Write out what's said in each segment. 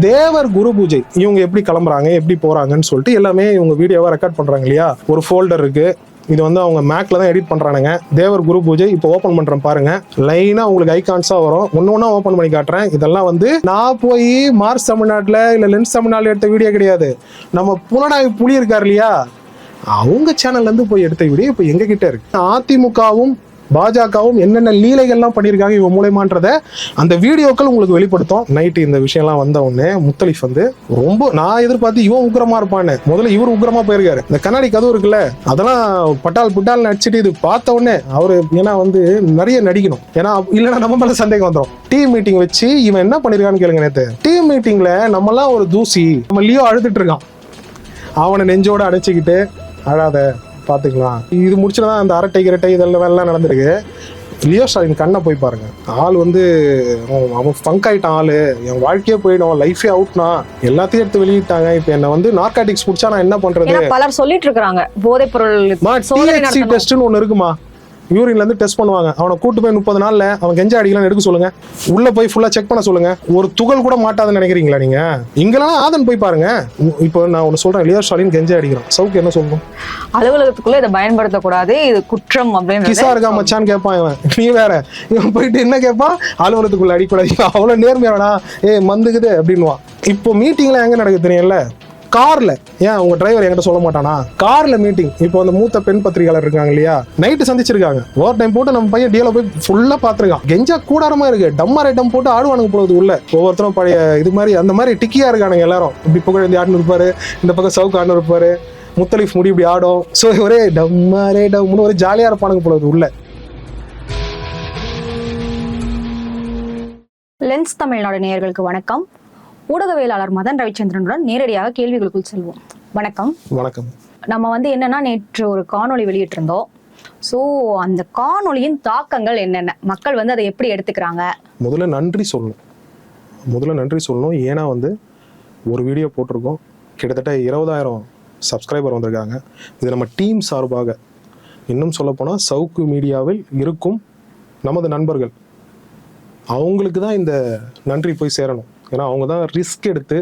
தேவர் குரு பூஜை இவங்க எப்படி கிளம்புறாங்க எப்படி போறாங்கன்னு சொல்லிட்டு எல்லாமே இவங்க வீடியோவா ரெக்கார்ட் பண்றாங்க இல்லையா. ஒரு ஃபோல்டர் இருக்கு, இது வந்து அவங்க மேக்ல தான் எடிட் பண்றானுங்க. தேவர் குரு பூஜை இப்போ ஓபன் பண்றேன் பாருங்க. லைனா உங்களுக்கு ஐகான்ஸா வரும், ஒன்னொன்னா ஓபன் பண்ணி காட்டுறேன். இதெல்லாம் வந்து நான் போய் மார்ஸ் தமிழ்நாட்டுல இல்ல லென்ஸ் தமிழ்நாட்டுல எடுத்த வீடியோ கிடையாது. நம்ம புலனாய்வு புலி இருக்காரு இல்லையா, அவங்க சேனல்ல இருந்து போய் எடுத்த வீடியோ இப்போ எங்க கிட்ட இருக்கு. அதிமுகவும் பாஜகவும் என்னென்ன லீலைகள்லாம் பண்ணியிருக்காங்க இவங்க மூலமான்றத அந்த வீடியோக்கள் உங்களுக்கு வெளிப்படுத்தும். நைட்டு இந்த விஷயம்லாம் வந்த உடனே முத்தலிஃப் வந்து ரொம்ப நான் எதிர்பார்த்து இவன் உக்ரமா இருப்பான்னு, முதல்ல இவர் உக்ரமா போயிருக்காரு. இந்த கண்ணாடி கதவு இருக்குல்ல, அதெல்லாம் பட்டால் புட்டால் நடிச்சிட்டு இது பார்த்த உடனே அவரு ஏன்னா வந்து நிறைய நடிக்கணும், ஏன்னா இல்லைன்னா நம்ம மேல சந்தேகம் வந்துடும். டீம் மீட்டிங் வச்சு இவன் என்ன பண்ணிருக்கான்னு கேளுங்க. நேற்று டீம் மீட்டிங்ல நம்மலாம் ஒரு தூசி, நம்ம லியோ அழுதுட்டு இருக்கான், அவனை நெஞ்சோட அடைச்சிக்கிட்டு அழாத பார்த்துக்கலாம். இது முடிச்சுதான் அந்த அரட்டை கிரட்டை இதெல்லாம் வேலைலாம் நடந்திருக்கு. லியோ ஸ்டாலின் கண்ணை போய் பாருங்க. ஆள் வந்து அவன் ஃபங்க் ஆயிட்டான். ஆளு என் வாழ்க்கையே போயிடும், லைஃபே அவுட்னா எல்லாத்தையும் எடுத்து வெளியிட்டாங்க. இப்போ என்ன வந்து நார்காட்டிக்ஸ் குடிச்சா நான் என்ன பண்றது? பலர் சொல்லிட்டு இருக்காங்க போதைப் பொருள் டெஸ்ட்னு ஒன்று இருக்குமா, யூரின்ல இருந்து டெஸ்ட் பண்ணுவாங்க. அவனை கூட்டு போய் 30 நாள்ல அவன் கெஞ்சா அடிக்கலாம் எடுக்க சொல்லுங்க, உள்ள போய் ஃபுல்லா செக் பண்ண சொல்லுங்க. ஒரு துகள் கூட மாட்டாதுன்னு நினைக்கிறீங்களா நீங்க? இங்கெல்லாம் ஆதன் போய் பாருங்க. இப்போ நான் ஒன்னு சொல்றேன், லியோ ஸ்டாலின் கெஞ்சா அடிக்கிறான், சவுக்கு என்ன சொல்லணும்? அலுவலகத்துக்குள்ள இதை பயன்படுத்தக்கூடாது, இது குற்றம் அப்படின்னு கிசா இருக்கா மச்சான்னு கேட்பான் இவன். நீ வேற இவன் போயிட்டு என்ன கேட்பான், அலுவலகத்துக்குள்ள அடிக்கூடாது, அவ்வளவு நேர்மையாடா மந்துக்குது அப்படின்வான். இப்போ மீட்டிங்ல எங்க நடக்குது தெரியல, கார்ல. ஏன் உங்க டிரைவர் என்கிட்ட சொல்ல மாட்டானா? கார்ல மீட்டிங். இப்போ அந்த மூத்த பெண் பத்திரிகையாளர் இருக்காங்க இல்லையா, நைட்டு சந்திச்சிருக்காங்க. ஓவர் டைம் போட்டு நம்ம பையன் டிஎல போய் ஃபுல்லா பாத்துருக்கான். கெஞ்சா கூடாரமா இருக்கு, டம்மார் ஐட்டம் போட்டு ஆடுவானுங்க போகுது உள்ள. ஒவ்வொருத்தரும் பழைய இது மாதிரி அந்த மாதிரி டிக்கியா இருக்கானுங்க எல்லாரும். இப்படி புகழ் ஆடுன்னு இருப்பாரு, இந்த பக்கம் சவுக்கு ஆடுன்னு இருப்பாரு, முத்தலிஃப் முடி இப்படி ஆடும். ஸோ ஒரே டம்மாரே டம்னு ஒரு ஜாலியா இருப்பானுங்க போகுது உள்ள. லென்ஸ் தமிழ்நாடு நேயர்களுக்கு வணக்கம். ஊடகவியலாளர் மதன் ரவிச்சந்திரனுடன் நேரடியாக கேள்விகளுக்குள் செல்வோம். வணக்கம். வணக்கம். நம்ம வந்து என்னன்னா, நேற்று ஒரு காணொளி வெளியிட்டிருந்தோம். ஸோ அந்த காணொளியின் தாக்கங்கள் என்னென்ன, மக்கள் வந்து அதை எப்படி எடுத்துக்கிறாங்க? முதல்ல நன்றி சொல்லணும். ஏன்னா வந்து ஒரு வீடியோ போட்டிருக்கோம், கிட்டத்தட்ட 20,000 சப்ஸ்கிரைபர் வந்திருக்காங்க. இது நம்ம டீம் சார்பாக, இன்னும் சொல்லப்போனால் சவுக்கு மீடியாவில் இருக்கும் நமது நண்பர்கள், அவங்களுக்கு தான் இந்த நன்றி போய் சேரணும். ஏன்னா அவங்க தான் ரிஸ்க் எடுத்து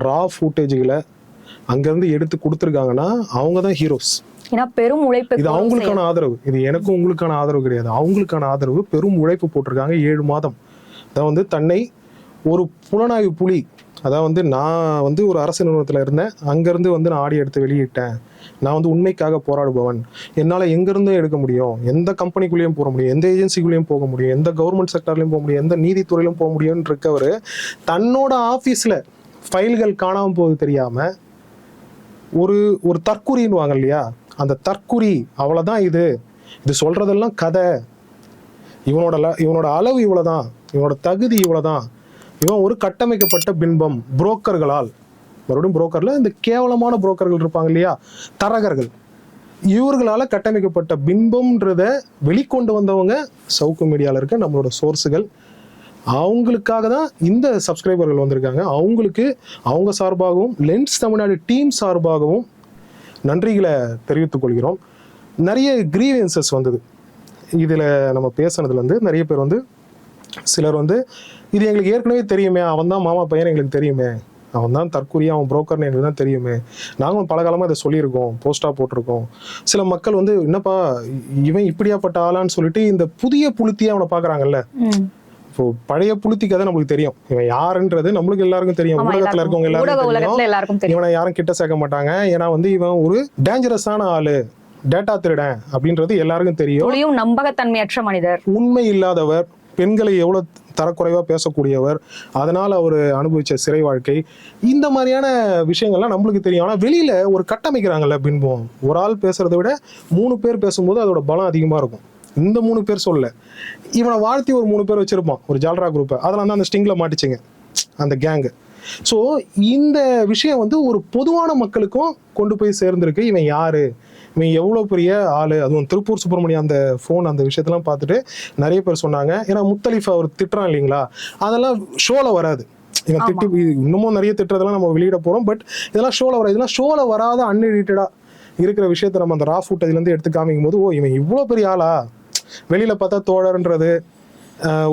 ரா ஃபுட்டேஜுகளை அங்கேருந்து எடுத்து கொடுத்துருக்காங்கன்னா அவங்க தான் ஹீரோஸ். ஏன்னா பெரும் உழைப்பு, இது அவங்களுக்கான ஆதரவு, இது எனக்கும் உங்களுக்கான ஆதரவு கிடையாது, அவங்களுக்கான ஆதரவு. பெரும் உழைப்பு போட்டிருக்காங்க 7 மாதம். அதான் வந்து தன்னை ஒரு புலனாய்வு புலி, அதான் வந்து நான் வந்து ஒரு அரசு நிறுவனத்தில் இருந்தேன், அங்கேருந்து வந்து நான் ஆடி எடுத்து வெளியிட்டேன், நான் வந்து உண்மைக்காக போராடுபவன், என்னால் எங்கேருந்தும் எடுக்க முடியும், எந்த கம்பெனிக்குள்ளேயும் போக முடியும், எந்த ஏஜென்சிக்குள்ளேயும் போக முடியும், எந்த கவர்மெண்ட் செக்டர்லையும் போக முடியும், எந்த நீதித்துறையிலும் போக முடியும்னு இருக்கவர் தன்னோட ஆஃபீஸில் ஃபைல்கள் காணாமல் போகுது தெரியாமல் ஒரு தற்குறின்னு வாங்க இல்லையா, அந்த தற்குறி அவ்வளோதான். இது சொல்கிறதெல்லாம் கதை, இவனோட அளவு இவ்வளோதான், இவனோட தகுதி இவ்வளோதான், இவன் ஒரு கட்டமைக்கப்பட்ட பின்பம் புரோக்கர்களால், மறுபடியும் புரோக்கர்ல இந்த கேவலமான புரோக்கர்கள் இருப்பாங்க இல்லையா, தரகர்கள், இவர்களால கட்டமைக்கப்பட்ட பின்பம்ன்றத வெளிக்கொண்டு வந்தவங்க சவுக்கு மீடியால இருக்க நம்மளோட சோர்ஸுகள். அவங்களுக்காக தான் இந்த சப்ஸ்கிரைபர்கள் வந்திருக்காங்க. அவங்களுக்கு அவங்க சார்பாகவும் லென்ஸ் தமிழ்நாடு டீம் சார்பாகவும் நன்றிகளை தெரிவித்துக் கொள்கிறோம். நிறைய கிரீவன்சஸ் வந்தது இதில் நம்ம பேசுனதுல இருந்து. நிறைய பேர் வந்து சிலர் வந்து இது எங்களுக்கு ஏற்கனவே தெரியுமே, அவன் தான் மாமா பையன் எங்களுக்கு தெரியுமே, அவன் தான் தற்கொலையா, அவன் புரோக்கர்னு எங்களுக்கு தான் தெரியுமே, நாங்களும் பல காலமாக இதை சொல்லியிருக்கோம், போஸ்டாக போட்டிருக்கோம். சில மக்கள் வந்து என்னப்பா இவன் இப்படியாப்பட்ட ஆளான்னு சொல்லிட்டு இந்த புதிய புளுத்தியை அவனை பார்க்குறாங்கல்ல. இப்போ பழைய புளுத்தி கதை நம்மளுக்கு தெரியும், இவன் யாருன்றது நம்மளுக்கு எல்லாருக்கும் தெரியும், ஊடகத்தில் இருக்கவங்க எல்லாருக்கும் தெரியும். இவனை யாரும் கிட்ட சேர்க்க மாட்டாங்க, ஏன்னா வந்து இவன் ஒரு டேஞ்சரஸான ஆளு, டேட்டா திருடன் அப்படின்றது எல்லாருக்கும் தெரியும். நம்பகத்தன்மையற்ற மனிதர், உண்மை இல்லாதவர், பெண்களை எவ்வளவு தரக்குறைவா பேசக்கூடியவர், அதனால அவர் அனுபவிச்ச சிறை வாழ்க்கை, இந்த மாதிரியான விஷயங்கள்லாம் நம்மளுக்கு தெரியும். ஆனா வெளியில ஒரு கட்டமைக்கிறாங்கல்ல பின்பம். ஒரு ஆள் பேசுறதை விட 3 பேர் பேசும்போது அதோட பலம் அதிகமா இருக்கும். இந்த 3 பேர் சொல்ல, இவனை வாழ்த்தி ஒரு 3 பேர் வச்சிருப்பான், ஒரு ஜால்ரா குரூப், அதெல்லாம் தான் அந்த ஸ்டிங்ல மாட்டிச்சுங்க அந்த கேங்கு. ஸோ இந்த விஷயம் வந்து ஒரு பொதுவான மக்களுக்கும் கொண்டு போய் சேர்ந்திருக்கு. இவன் யாரு, இவன் எவ்வளோ பெரிய ஆளு, அதுவும் திருப்பூர் சுப்பிரமணியம் அந்த ஃபோன் அந்த விஷயத்தெல்லாம் பார்த்துட்டு நிறைய பேர் சொன்னாங்க. ஏன்னா முத்தலிஃப் அவர் திட்டுறான் இல்லைங்களா, அதெல்லாம் ஷோவில் வராது. இவன் திட்டி இன்னமும் நிறைய திட்டுறதெல்லாம் நம்ம வெளியிட போகிறோம், பட் இதெல்லாம் ஷோவில் வராது. இதெல்லாம் ஷோவில் வராத அன்எடிட்டடாக இருக்கிற விஷயத்த நம்ம அந்த ரா ஃபுட்டேஜ்லேருந்து எடுத்து காமிக்கும் போது, ஓ இவன் இவ்வளோ பெரிய ஆளா, வெளியில் பார்த்தா தோழர்ன்றது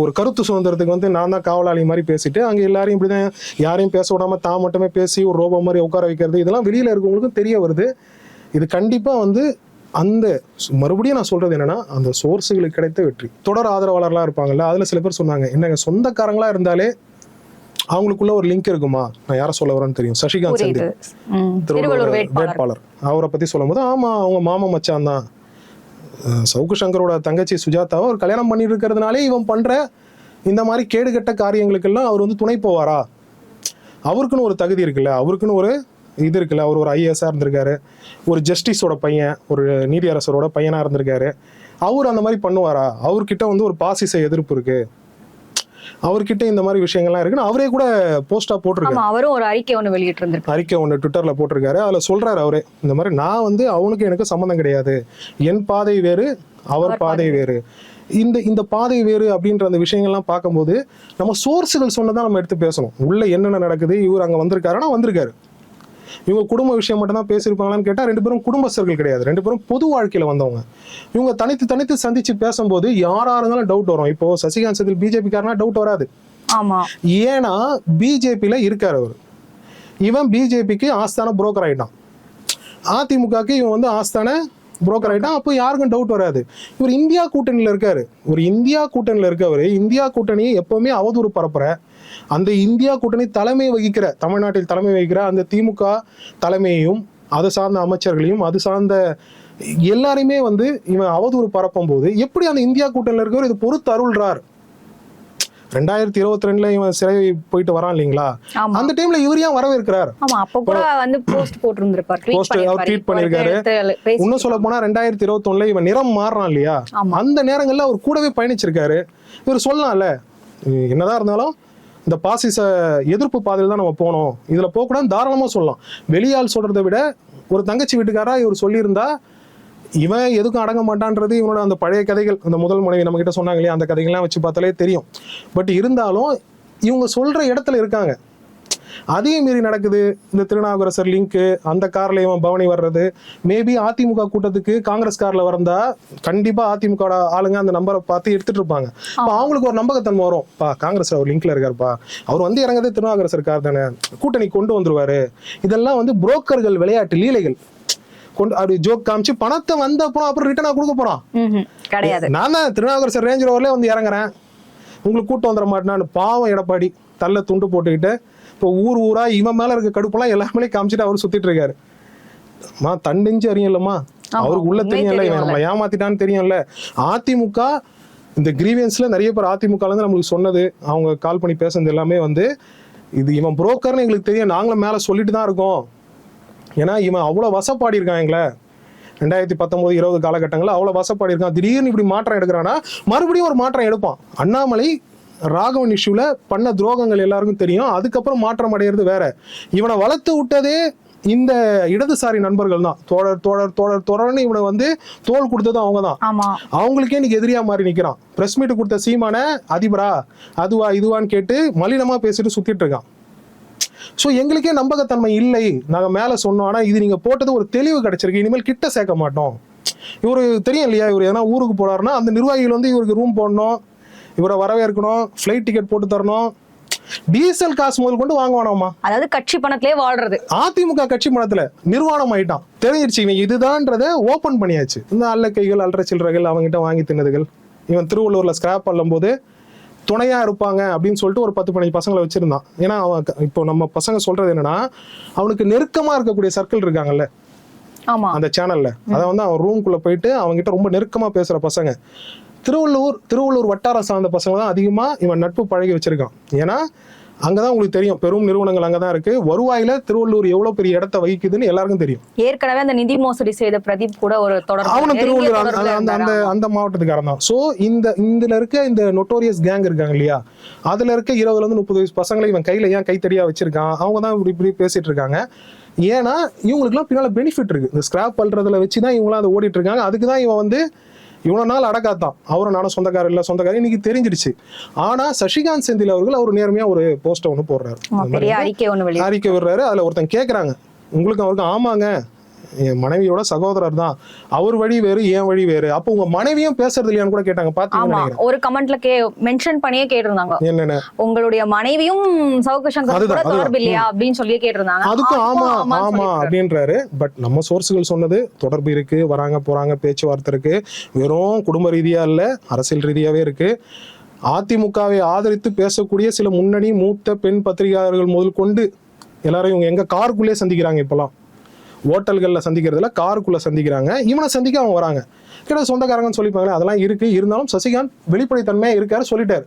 ஒரு கருத்து சுதந்திரத்துக்கு வந்து நான் தான் காவலாளி மாதிரி பேசிட்டு அங்கே எல்லாரையும் இப்படிதான் யாரையும் பேச விடாம தான் மட்டுமே பேசி ஒரு ரோபோ மாதிரி உட்கார வைக்கிறது, இதெல்லாம் வெளியில இருக்கவங்களுக்கும் தெரிய வருது. இது கண்டிப்பா வந்து அந்த மறுபடியும் நான் சொல்றது என்னன்னா, அந்த சோர்ஸுகளுக்கு கிடைத்த வெற்றி. தொடர் ஆதரவாளர்களா இருப்பாங்கல்ல, அதுல சில பேர் சொன்னாங்க, என்னங்க சொந்தக்காரங்களா இருந்தாலே அவங்களுக்குள்ள ஒரு லிங்க் இருக்குமா? நான் யாரை சொல்ல வரேன்னு தெரியும், சசிகாந்த் செந்தில் திருவள்ளூர் வேட்பாளர். அவரை பத்தி சொல்லும் போது ஆமா அவங்க மாமா மச்சான் தான், சவுக்கு சங்கரோட தங்கச்சி சுஜாதாவை அவர் கல்யாணம் பண்ணிட்டு இருக்கிறதுனாலே இவன் பண்ற இந்த மாதிரி கேடுகட்ட காரியங்களுக்கெல்லாம் அவர் வந்து துணை போவாரா? அவருக்குன்னு ஒரு தகுதி இருக்குல்ல, அவருக்குன்னு ஒரு இது இருக்குல்ல, அவர் ஒரு ஐஏஎஸ்ஸாக இருந்திருக்காரு, ஒரு ஜஸ்டிஸோட பையன், ஒரு நீதியரசரோட பையனாக இருந்திருக்காரு. அவர் அந்த மாதிரி பண்ணுவாரா? அவர்கிட்ட வந்து ஒரு பாசிச எதிர்ப்பு இருக்கு, அவர்கிட்ட இந்த மாதிரி விஷயங்கள்லாம் இருக்குன்னு அவரே கூட போஸ்டா போட்டிருக்காரு. அவரும் ஒரு அறிக்கை ஒன்று வெளியிட்டு இருந்திருக்காரு, அறிக்கை ஒன்று ட்விட்டர்ல போட்டிருக்காரு. அதுல சொல்றாரு அவரே, இந்த மாதிரி நான் வந்து அவனுக்கு எனக்கு சம்மந்தம் கிடையாது, என் பாதை வேறு அவர் பாதை வேறு, இந்த பாதை வேறு அப்படின்ற அந்த விஷயங்கள்லாம் பார்க்கும்போது நம்ம சோர்ஸுகள் சொன்னதான் நம்ம எடுத்து பேசணும். உள்ள என்னென்ன நடக்குது, இவர் அங்க வந்திருக்காருன்னா வந்திருக்காரு, இவங்க குடும்ப விஷயம் மட்டும் தான் பேசியிருப்பாங்களான்னு கேட்டா ரெண்டு பேரும் குடும்பஸ்தர்கள் கிடையாது, ரெண்டு பேரும் பொது வாழ்க்கையில வந்தவங்க. இவங்க தனித்து சந்திச்சு பேசும்போது யாரா இருந்தாலும் டவுட் வரும். இப்போ சசிகாந்த் செந்தில் பிஜேபி காரனா டவுட் வராது. ஏன்னா பிஜேபியில இருக்காரு அவர், இவன் பிஜேபிக்கு ஆஸ்தான புரோக்கர் ஆயிட்டான், அதிமுகக்கு இவன் வந்து ஆஸ்தான புரோக்கர் ஆயிட்டான். அப்போ யாருக்கும் டவுட் வராது. இவர் இந்தியா கூட்டணியில இருக்காரு, ஒரு இந்தியா கூட்டணியில இருக்கவர் இந்தியா கூட்டணியை எப்பவுமே அவதூறு பரப்புற, அந்த இந்தியா கூட்டணி தலைமை வகிக்கிற, தமிழ்நாட்டில் தலைமை வகிக்கிற அந்த திமுக தலைமையையும் அது சார்ந்த அமைச்சர்களையும் அது சார்ந்த எல்லாரையுமே வந்து இவன் அவதூறு பரப்பும் போது எப்படி அந்த இந்தியா கூட்டணியில இருக்கவர் இது பொறுத்து அருள்றார்? 2022 இவன் சிறை போயிட்டு வரான் இல்லைங்களா, அந்த டைம்ல இவர் ஏன் வரவேற்கிறார்? ட்வீட் பண்ணிருக்காரு. இன்னும் சொல்ல போனா 2021 இவன் நிறம் மாறுறான் இல்லையா, அந்த நேரங்கள்ல அவர் கூடவே பயணிச்சிருக்காரு. இவர் சொல்லலாம்ல, என்னதான் இருந்தாலும் இந்த பாசிச எதிர்ப்பு பாதையில் தான் நம்ம போனோம், இதுல போகக்கூடாது தாராளமா சொல்லலாம். வெளியால் சொல்றதை விட ஒரு தங்கச்சி வீட்டுக்காரா இவர் சொல்லியிருந்தா இவன் எதுக்கும் அடங்க மாட்டான்றது இவனோட அந்த பழைய கதைகள், அந்த முதல் மனைவி நம்ம கிட்ட சொன்னாங்க இல்லையா, அந்த கதைகள்லாம் வச்சு பார்த்தாலே தெரியும். பட் இருந்தாலும் இவங்க சொல்ற இடத்துல இருக்காங்க. அதே மீறி நடக்குது இந்த திருநாவுக்கரசர் லிங்க், அந்த கார்ல இவன் பவனி வர்றது, மேபி அதிமுக கூட்டத்துக்கு காங்கிரஸ் கார்ல வந்தா கண்டிப்பா அதிமுக ஆளுங்க அந்த நம்பரை பார்த்து எடுத்துட்டு இருப்பாங்க. அவங்களுக்கு ஒரு நம்பகத்தன்மை வரும், பா காங்கிரஸ் அவர் லிங்க்ல இருக்காருப்பா, அவர் வந்து இறங்கதே திருநாவுக்கரசர் கார் தானே, கூட்டணி கொண்டு வந்துருவாரு. இதெல்லாம் வந்து புரோக்கர்கள் விளையாட்டு லீலைகள். கொண்டு அப்படி ஜோக் காமிச்சு பணத்தை வந்த அப்புறம் ரிட்டர்னா கொடுக்க போறான் கிடையாது. நான் தான் திருநாவுக்கரசர் ரேஞ்ச் ரோவர்ல வந்து இறங்குறேன், உங்களுக்கு கூட்டம் வந்துட மாட்டேன்னு பாவம் எடப்பாடி தள்ள துண்டு போட்டுக்கிட்டு இப்போ ஊரா இவன் மேல இருக்க கடுப்பெல்லாம் எல்லாமே காமிச்சிட்டு அவர் சுத்திட்டு இருக்காரு. தண்டிஞ்சு அறியலமா, அவருக்கு உள்ள தெரியும்ல, இவன் நம்மளை ஏமாத்திட்டான்னு தெரியும்ல. அதிமுக இந்த கிரீவியன்ஸ்ல நிறைய பேர் அதிமுக இருந்து நம்மளுக்கு சொன்னது, அவங்க கால் பண்ணி பேசுனது எல்லாமே வந்து இது இவன் புரோக்கர்னு எங்களுக்கு தெரியும், நாங்களும் மேல சொல்லிட்டு தான் இருக்கோம். ஏன்னா இவன் அவ்வளவு வசப்பாடி இருக்கான் எங்களை 2019-20 காலகட்டங்களில் அவ்வளவு வசப்பாடி இருக்கான். திடீர்னு இப்படி மாற்றம் எடுக்கிறான்னா மறுபடியும் ஒரு மாற்றம் எடுப்பான். அண்ணாமலை ராகவன் இஷ்யூல பண்ண துரோகங்கள் எல்லாருக்கும் தெரியும், அதுக்கப்புறம் மாற்றம் அடைகிறது வேற. இவனை வளர்த்து விட்டதே இந்த இடதுசாரி நண்பர்கள் தான். தொடர்னு இவனை வந்து தோல் கொடுத்ததும் அவங்க தான். அவங்களுக்கே இன்னைக்கு எதிரியா மாறி நிக்கிறான். பிரஸ் மீட் கொடுத்த சீமான அதிபரா அதுவா இதுவான்னு கேட்டு மலினமா பேசிட்டு சுத்திட்டு இருக்கான். ஸோ எங்களுக்கே நம்பகத்தன்மை இல்லை, நாங்கள் மேலே சொன்னோம், ஆனால் இது நீங்கள் போட்டது ஒரு தெளிவு கிடைச்சிருக்கு, இனிமேல் கிட்ட சேர்க்க மாட்டோம். இவரு தெரியும் இல்லையா, இவர் எதனா ஊருக்கு போறாருன்னா அந்த நிர்வாகிகள் வந்து இவருக்கு ரூம் போடணும், இவரை வரவேற்கணும், ஃப்ளைட் டிக்கெட் போட்டு தரணும், டீசல் காசு முதல் கொண்டு வாங்குவானாமா. அதாவது கட்சி பணத்திலே வாழ்றது. அதிமுக கட்சி பணத்துல நிர்வாணம் ஆயிட்டான். தெரிஞ்சிருச்சு இவன் இதுதான்றத ஓபன் பண்ணியாச்சு. இந்த அல்ல கைகள் அல்ற சில்லறைகள் அவங்ககிட்ட வாங்கி தின்னதுகள். இவன் திருவள்ளூர்ல ஸ்கிராப் பண்ணும் போது துணையா இருப்பாங்க அப்படின்னு சொல்லிட்டு ஒரு 10-15 பசங்களை வச்சிருந்தான். ஏன்னா அவன் இப்போ நம்ம பசங்க சொல்றது என்னன்னா, அவனுக்கு நெருக்கமா இருக்கக்கூடிய சர்க்கிள் இருக்காங்கல்ல அந்த சேனல்ல, அதை வந்து அவன் ரூம்குள்ள போயிட்டு அவங்ககிட்ட ரொம்ப நெருக்கமா பேசுற பசங்க, திருவள்ளூர் வட்டாரம் சார்ந்த பசங்க தான் அதிகமா இவன் நட்பு பழகி வச்சிருக்கான். ஏன்னா அங்கதான் உங்களுக்கு தெரியும், பெரும் நிறுவனங்கள் அங்கதான் இருக்கு, வருவாயில திருவள்ளூர் எவ்வளவு பெரிய இடத்தை வகிக்குதுன்னு எல்லாருக்கும் தெரியும். ஏற்கனவே அந்த நிதி மோசடி செய்த பிரதீப் கூட ஒரு தொடர், அவனும் திருவள்ளூர் அந்த மாவட்டத்துக்காரன் தான். சோ இதுல இருக்க இந்த நொட்டோரியஸ் கேங் இருக்காங்க இல்லையா, அதுல இருக்க 20-30 வயசு பசங்களை இவன் கையில ஏன் கைத்தடியா வச்சிருக்கான், அவங்க தான் இப்படி பேசிட்டு இருக்காங்க. ஏன்னா இவங்களுக்கு எல்லாம் பின்னால பெனிஃபிட் இருக்கு, இந்த ஸ்கிராப் பண்றதுல வச்சுதான் இவங்களாம் அதை ஓடிட்டு இருக்காங்க. அதுக்குதான் இவன் வந்து இவ்வளவு நாள் அடக்காத்தான், அவரும் நானும் சொந்தக்காரர் இல்ல சொந்தக்காரர் இன்னைக்கு தெரிஞ்சிருச்சு. ஆனா சசிகாந்த் செந்தில் அவர்கள் அவர் நேர்மையா ஒரு போஸ்ட ஒண்ணு போடுறாரு, அறிக்கை விடுறாரு. அதுல ஒருத்தன் கேக்குறாங்க, உங்களுக்கு அவருக்கு ஆமாங்க என் மனைவியோட சகோதரர் தான், அவர் வழி வேறு என் வழி வேறு, அப்போ உங்க மனைவியும் பேசுறது இல்லையான்னு கூட கேட்டாங்க. ஆமா, ஒரு கமெண்ட்ல மென்ஷன் பண்ணியே கேட்டிருந்தாங்க, என்னென்ன உங்களுடைய மனைவியும் சவுக்கு சங்கர் கூட தொடர்பு இல்லையா அப்படின்னு சொல்லி கேட்டிருந்தாங்க. அதுக்கும் ஆமா ஆமா அப்படின்றாரு. பட் நம்ம சோர்ஸ்கள் சொன்னது தொடர்பு இருக்கு, வராங்க போறாங்க, பேச்சுவார்த்தை இருக்கு, வெறும் குடும்ப ரீதியா இல்ல அரசியல் ரீதியாவே இருக்கு. அதிமுகவை ஆதரித்து பேசக்கூடிய சில முன்னணி மூத்த பெண் பத்திரிகையாளர்கள் முதல் கொண்டு எல்லாரும் இவங்க எங்க காருக்குள்ளே சந்திக்கிறாங்க. இப்பெல்லாம் ஹோட்டல்கள்ல சந்திக்கிறதுல காருக்குள்ள சந்திக்கிறாங்க. இவனை சந்திக்க அவங்க வராங்க. கிட்ட சொந்தக்காரங்கன்னு சொல்லிப்பாங்களே, அதெல்லாம் இருக்கு. இருந்தாலும் சசிகாந்த் வெளிப்படைத்தன்மையா இருக்காரு, சொல்லிட்டாரு.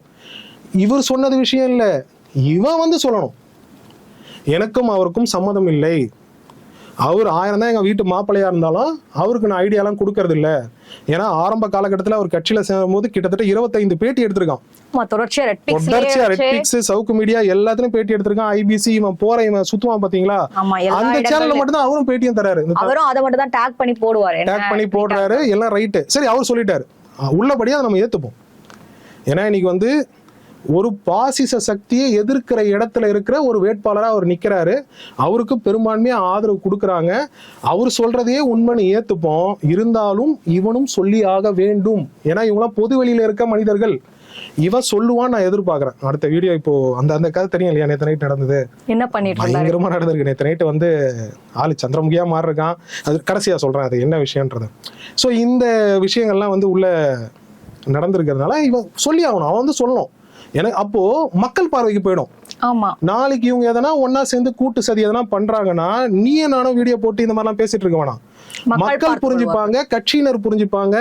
இவர் சொன்னது விஷயம் இல்ல, இவன் வந்து சொல்லணும் எனக்கும் அவருக்கும் சம்மதம் இல்லை, அவர் 1000 தான் எங்க வீட்டு மாப்பிள்ளையா இருந்தாலும் அவருக்கு நான் ஐடியாலாம் கொடுக்கறது இல்ல. ஏன்னா ஆரம்ப காலகட்டத்தில் அவர் கட்சியில சேரும் போது கிட்டத்தட்ட 25 பேட்டி எடுத்திருக்கான். தொடர்ச்சியா ரெட் பிக்ஸ், சவுக்கு மீடியா எல்லாத்துலயும் பேட்டி எடுத்திருக்கான். ஐபிசி இவன் போற இவன் சுத்துவான் பாத்தீங்களா, அந்த சேனல்ல மட்டும் தான் அவரும் பேட்டியும் தராரு. அதை மட்டும் தான் டேக் பண்ணி போடுறாரு. எல்லாம் ரைட்டு, சரி அவர் சொல்லிட்டாரு, உள்ளபடியா அதை நம்ம ஏத்துப்போம். ஏன்னா இன்னைக்கு வந்து ஒரு பாசிச சக்தியை எதிர்க்கிற இடத்துல இருக்கிற ஒரு வேட்பாளரா அவர் நிக்கிறாரு. அவருக்கு பெரும்பான்மையா ஆதரவு கொடுக்கறாங்க. அவர் சொல்றதையே உண்மைன்னு ஏத்துப்போம். இருந்தாலும் இவனும் சொல்லி ஆக வேண்டும். ஏன்னா இவங்களாம் பொது வெளியில இருக்க மனிதர்கள். இவன் சொல்லுவான்னு நான் எதிர்பார்க்கிறேன். அடுத்த வீடியோ இப்போ அந்த கதை தெரியும் இல்லையா, நேற்று நைட் நடந்தது, என்ன பண்ணிட்டு பயங்கரமா நடந்திருக்கு. நேற்று நைட்டு வந்து ஆளு சந்திரமுகியா மாறி இருக்கான். அது கடைசியா சொல்றேன் அது என்ன விஷயம்ன்றது. ஸோ இந்த விஷயங்கள்லாம் வந்து உள்ள நடந்திருக்கிறதுனால இவன் சொல்லி ஆகணும், அவன் வந்து சொல்லணும். எனக்கு அப்போ மக்கள் பார்வைக்கு போயிடும். நாளைக்கு இவங்க எதனா ஒன்னா சேர்ந்து கூட்டு சதி எதனா பண்றாங்கன்னா நீயே நானும் வீடியோ போட்டு இந்த மாதிரிலாம் பேசிட்டு இருக்க வேணாம். மக்கள் புரிஞ்சுப்பாங்க, கட்சியினர் புரிஞ்சுப்பாங்க,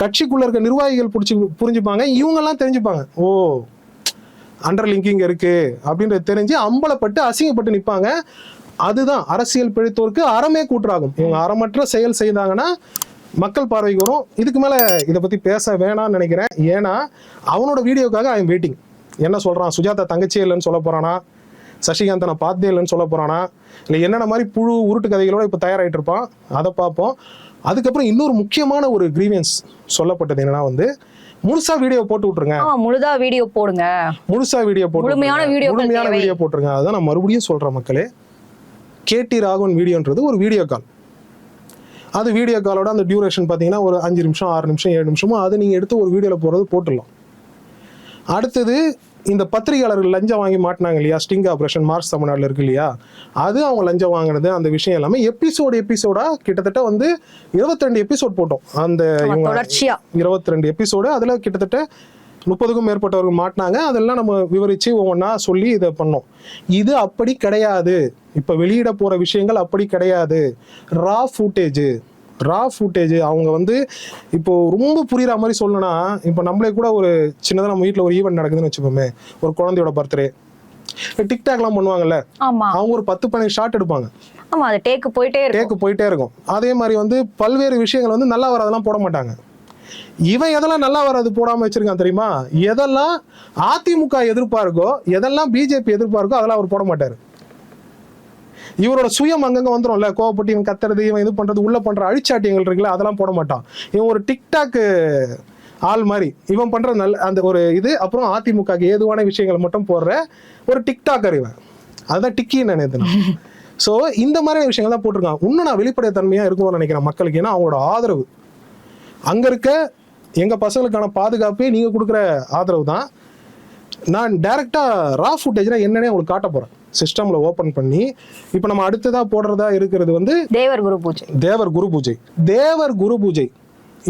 கட்சிக்குள்ள இருக்க நிர்வாகிகள் புரிஞ்சுப்பாங்க, இவங்க எல்லாம் தெரிஞ்சுப்பாங்க. ஓ அண்டர் லிங்கிங் இருக்கு அப்படின்றது தெரிஞ்சு அம்பலப்பட்டு அசிங்கப்பட்டு நிற்பாங்க. அதுதான் அரசியல் பிழைத்தோருக்கு அறமே கூற்றாகும். இவங்க அறமற்ற செயல் செய்தாங்கன்னா மக்கள் பார்வைக்கு வரும். இதுக்கு மேல இதை பத்தி பேச வேணாம்னு நினைக்கிறேன். ஏன்னா அவனோட வீடியோக்காக ஐ எம் வெயிட்டிங். என்ன சொல்றான், சுஜாதா தங்கச்சியே இல்லைன்னு சொல்ல போறானா, சசிகாந்த் நான் பார்த்தே இல்லைன்னு சொல்ல போறானா, இல்லை என்னென்ன மாதிரி புழு உருட்டு கதைகளோட இப்போ தயாராகிட்டு இருப்பான், அதை பார்ப்போம். அதுக்கப்புறம் இன்னொரு முக்கியமான ஒரு கிரீவியன்ஸ் சொல்லப்பட்டது என்னன்னா வந்து முழுசா வீடியோ போட்டு விட்டுருங்க, முழுசா வீடியோ போட்டு முழுமையான வீடியோ போட்டுருங்க. அதான் நான் மறுபடியும் சொல்றேன் மக்களே, கேடி ராகவன் வீடியோன்றது ஒரு வீடியோ கால். அது வீடியோ காலோட அந்த டியூரேஷன் பார்த்தீங்கன்னா ஒரு 5 நிமிஷம் 6 நிமிஷம் 7 நிமிஷமோ அது நீங்கள் எடுத்து ஒரு வீடியோவில் போடுறது போட்டுடலாம். அடுத்தது இந்த பத்திரிகையாளர்கள் லஞ்சம் வாங்கி மாட்டினாங்க இல்லையா, ஸ்டிங் ஆப்ரேஷன் மார்ச் தமிழ்நாட்டில் இருக்கு இல்லையா, அது அவங்க லஞ்சம் வாங்கினது அந்த விஷயம் எல்லாமே எபிசோடா கிட்டத்தட்ட வந்து 22 எபிசோட் போட்டோம். அந்த 22 எபிசோடு, அதில் கிட்டத்தட்ட 30க்கும் மேற்பட்டவர்கள் மாட்டினாங்க. அதெல்லாம் நம்ம விவரித்து ஒவ்வொன்றா சொல்லி இதை பண்ணோம். இது அப்படி கிடையாது. இப்போ வெளியிட போகிற விஷயங்கள் அப்படி கிடையாது. ரா ஃபுட்டேஜ் அவங்க வந்து இப்போ ரொம்ப புரியுற மாதிரி சொல்லணும்னா, இப்போ நம்மளே கூட ஒரு சின்னதாக நம்ம வீட்டில் ஒரு ஈவெண்ட் நடக்குதுன்னு வச்சுப்போமே, ஒரு குழந்தையோட பர்த்டே, டிக்டாக்லாம் பண்ணுவாங்கல்ல, அவங்க ஒரு 10-12 ஷாட் எடுப்பாங்க. டேக்கு போயிட்டே இருக்கும். அதே மாதிரி வந்து பல்வேறு விஷயங்கள் வந்து நல்லா வரதெல்லாம் போட மாட்டாங்க. இவன் எதெல்லாம் நல்லா வராது போடாம வச்சிருக்கான் தெரியுமா, எதெல்லாம் அதிமுக எதிர்ப்பா இருக்கோ, எதெல்லாம் பிஜேபி எதிர்ப்பா இருக்கோ அதெல்லாம் அவர் போட மாட்டாரு. இவரோட சுயம் அங்கங்க வந்துடும்ல, கோவப்பட்டு இவன் கத்துறது, இவன் இது பண்றது, உள்ள பண்ற அழிச்சாட்டியங்கள் இருக்குல்ல, அதெல்லாம் போட மாட்டான். இவன் ஒரு டிக்டாக் ஆள் மாதிரி இவன் பண்ற நல்ல அந்த ஒரு இது. அப்புறம் அதிமுக ஏதுவான விஷயங்களை மட்டும் போடுற ஒரு டிக்டாக்கர் இவன். அதுதான் டிக்கின்னு நினைத்தேன். ஸோ இந்த மாதிரியான விஷயங்கள் தான் போட்டிருக்கான். இன்னும் நான் வெளிப்படைத்தன்மையா இருக்கணும்னு நினைக்கிறேன் மக்களுக்கு. ஏன்னா அவங்களோட ஆதரவு அங்க இருக்க எங்க பசங்களுக்கான பாதுகாப்பே நீங்க கொடுக்குற ஆதரவு தான். நான் டைரக்டா ரா ஃபுட்டேஜ்ல என்னன்னே உங்களுக்கு காட்ட போறேன், சிஸ்டம்ல ஓபன் பண்ணி. இப்போ நம்ம அடுத்ததா போடுறதா இருக்கிறது வந்து தேவர் குரு பூஜை.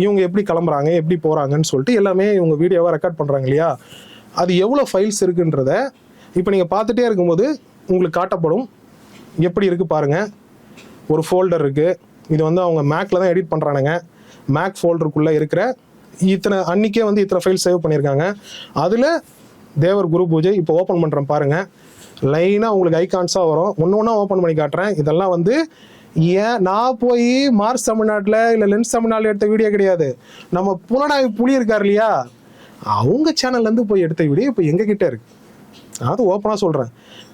இவங்க எப்படி கிளம்புறாங்க, எப்படி போறாங்கன்னு சொல்லிட்டு எல்லாமே இவங்க வீடியோவா ரெக்கார்ட் பண்றாங்க இல்லையா, அது எவ்வளவு ஃபைல்ஸ் இருக்குன்றத இப்போ நீங்க பார்த்துட்டே இருக்கும்போது உங்களுக்கு காட்டப்படும். எப்படி இருக்கு பாருங்க. ஒரு ஃபோல்டர் இருக்கு, இது வந்து அவங்க மேக்ல தான் எடிட் பண்றானுங்க. மேக் ஃபோல்டருக்குள்ள இருக்கிற இத்தனை அன்னைக்கே வந்து இத்தனை ஃபைல் சேவ் பண்ணியிருக்காங்க. அதில் தேவர் குரு பூஜை இப்போ ஓப்பன் பண்ணுறேன் பாருங்க. லைனாக உங்களுக்கு ஐகான்ஸாக வரும். ஒன்று ஓப்பன் பண்ணி காட்டுறேன். இதெல்லாம் வந்து ஏன் நான் போய் மார்ச் தமிழ்நாட்டில் இல்லை லென்ஸ் தமிழ்நாட்டில் எடுத்த வீடியோ கிடையாது. நம்ம புலனாய்வு புலி இருக்கார் இல்லையா, அவங்க சேனல்லேருந்து போய் எடுத்த வீடியோ இப்போ எங்ககிட்ட இருக்கு. அது ஓப்பனாக சொல்கிறேன்.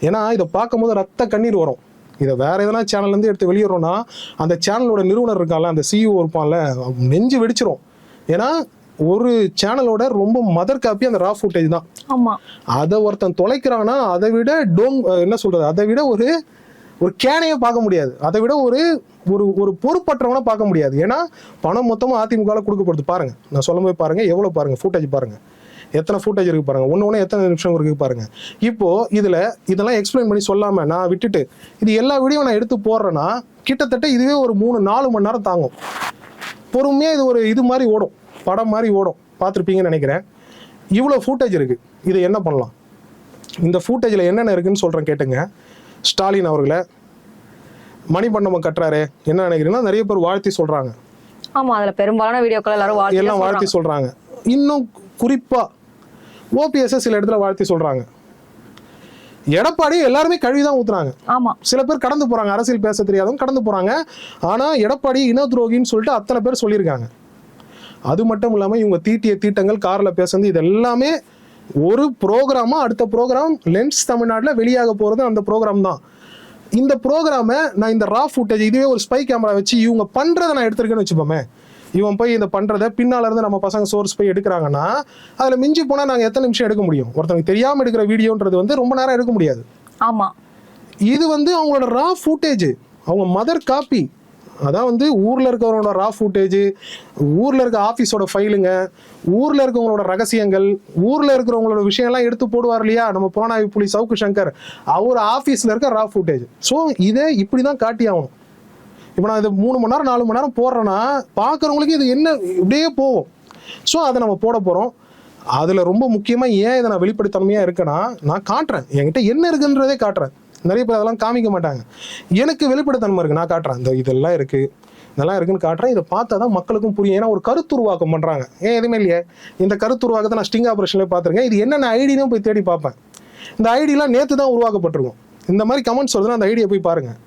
ஏன்னா இதை பார்க்கும்போது ரத்த கண்ணீர் வரும். இதை வேற எதனா சேனல்லேருந்து எடுத்து வெளியிடறோம்னா அந்த சேனலோட நிறுவனர் இருக்கான்ல, அந்த சிஇஓ இருப்பான்ல, நெஞ்சு வெடிச்சிரும். ஏன்னா ஒரு சேனலோட ரொம்ப மதர் காப்பி அந்த ரா ஃபுட்டேஜ் தான். அதை ஒருத்தன் தொலைக்கிறான்னா அதை விட என்ன சொல்றது, அதை விட ஒரு ஒரு கேனையே பார்க்க முடியாது. அதை விட ஒரு ஒரு ஒரு பொறுப்பற்றவனை பார்க்க முடியாது. ஏன்னா பணம் மொத்தமாக அதிமுகவில் கொடுக்கப்படுது. பாருங்க, நான் சொல்லும்போது பாருங்க, எவ்வளோ பாருங்க ஃபுட்டேஜ் பாருங்க, எத்தனை ஃபுட்டேஜ் இருக்கு பாருங்க, ஒன்று எத்தனை நிமிஷம் இருக்கு பாருங்க. இப்போ இதெல்லாம் எக்ஸ்பிளைன் பண்ணி சொல்லாம நான் விட்டுட்டு இது எல்லா வீடியோ நான் எடுத்து போடுறேன்னா கிட்டத்தட்ட இதுவே ஒரு 3-4 மணி நேரம் தாங்கும். பொறுமையாக இது ஒரு இது மாதிரி ஓடும், படம் மாதிரி ஓடும், பார்த்துருப்பீங்கன்னு நினைக்கிறேன். இவ்வளோ ஃபுட்டேஜ் இருக்கு. இது என்ன பண்ணலாம்? இந்த ஃபுட்டேஜில் என்னென்ன இருக்குன்னு சொல்கிறேன் கேட்டுங்க. ஸ்டாலின் அவர்களை மணிமண்டபம் கட்டுறாரு என்ன நினைக்கிறீங்கன்னா நிறைய பேர் வாழ்த்தி சொல்றாங்க. ஆமா, அதுல பெரும்பாலான வீடியோக்கள் எல்லாரும் வாழ்த்தி சொல்றாங்க. இன்னும் குறிப்பா ஓபிஎஸ் சில இடத்துல வாழ்த்தி சொல்றாங்க. எடப்பாடி எல்லாருமே கழுவிதான் ஊத்துறாங்க. ஆமா, சில பேர் கடந்து போறாங்க, அரசியல் பேச தெரியாதவங்க கடந்து போறாங்க. ஆனா எடப்பாடி இன துரோகின்னு சொல்லிட்டு அத்தனை பேர் சொல்லியிருக்காங்க. அது மட்டும் இல்லாம இவங்க தீட்டிய தீட்டங்கள், கார்ல பேசுறது, இது எல்லாமே ஒரு ப்ரோக்ராமா அடுத்த ப்ரோக்ராம் லென்ஸ் தமிழ்நாட்டில் வெளியாக போறது அந்த ப்ரோக்ராம் தான். இந்த ப்ரோக்ராமை நான் இந்த ரா ஃபுட்டேஜ் இதுவே ஒரு ஸ்பை கேமரா வச்சு இவங்க பண்றதை நான் எடுத்திருக்கேன்னு வச்சுப்போமே, இவன் போய் இந்த பண்றதை பின்னால இருந்து நம்ம பசங்க சோர்ஸ் போய் எடுக்கிறாங்கன்னா அதுல மிஞ்சி போனா நாங்க எத்தனை நிமிஷம் எடுக்க முடியும்? ஒருத்தவங்க தெரியாம எடுக்கிற வீடியோன்றது ரொம்ப நேரம் எடுக்க முடியாது. ஆமா, இது அவங்களோட ரா ஃபுட்டேஜ், அவங்க மதர் காப்பி. அதான் ஊர்ல இருக்கிறவங்களோட ரா ஃபுட்டேஜ், ஊர்ல இருக்க ஆபீஸோட ஃபைலுங்க, ஊர்ல இருக்கவங்களோட ரகசியங்கள், ஊர்ல இருக்கிறவங்களோட விஷயம்லாம் எடுத்து போடுவார் இல்லையா நம்ம புலனாய்வு புலி சவுக்கு சங்கர், அவர் ஆபீஸ்ல இருக்க ரா ஃபுட்டேஜ். ஸோ இதை இப்படிதான் காட்டி ஆகணும். இப்போ நான் இது 3 மணி நேரம் 4 மணி நேரம் போடுறேன்னா பார்க்குறவங்களுக்கு இது என்ன இப்படியே போகும். ஸோ அதை நம்ம போட போகிறோம். அதில் ரொம்ப முக்கியமாக ஏன் இதை நான் வெளிப்படைத்தன்மையாக இருக்கேன்னா, நான் காட்டுறேன் என்கிட்ட என்ன இருக்குன்றதே காட்டுறேன். நிறைய பேர் அதெல்லாம் காமிக்க மாட்டாங்க. எனக்கு வெளிப்படைத்தன்மை இருக்குது, நான் காட்டுறேன். இதெல்லாம் இருக்குது, இதெல்லாம் இருக்குன்னு காட்டுறேன். இதை பார்த்தா தான் மக்களுக்கும் புரியும். ஏன்னா ஒரு கருத்துருவாக்கம் பண்ணுறாங்க. எதுவுமே இல்லையே, இந்த கருத்துருவாக்கத்தை நான் ஸ்டிங் ஆப்ரேஷன்லேயே பார்த்துருக்கேன். இது என்னென்ன ஐடியும் போய் தேடி பார்ப்பேன். இந்த ஐடியெலாம் நேற்று தான் உருவாக்கப்பட்டிருக்கும். இந்த மாதிரி கமெண்ட்ஸ் வருதுன்னா அந்த ஐடியை போய் பாருங்கள்.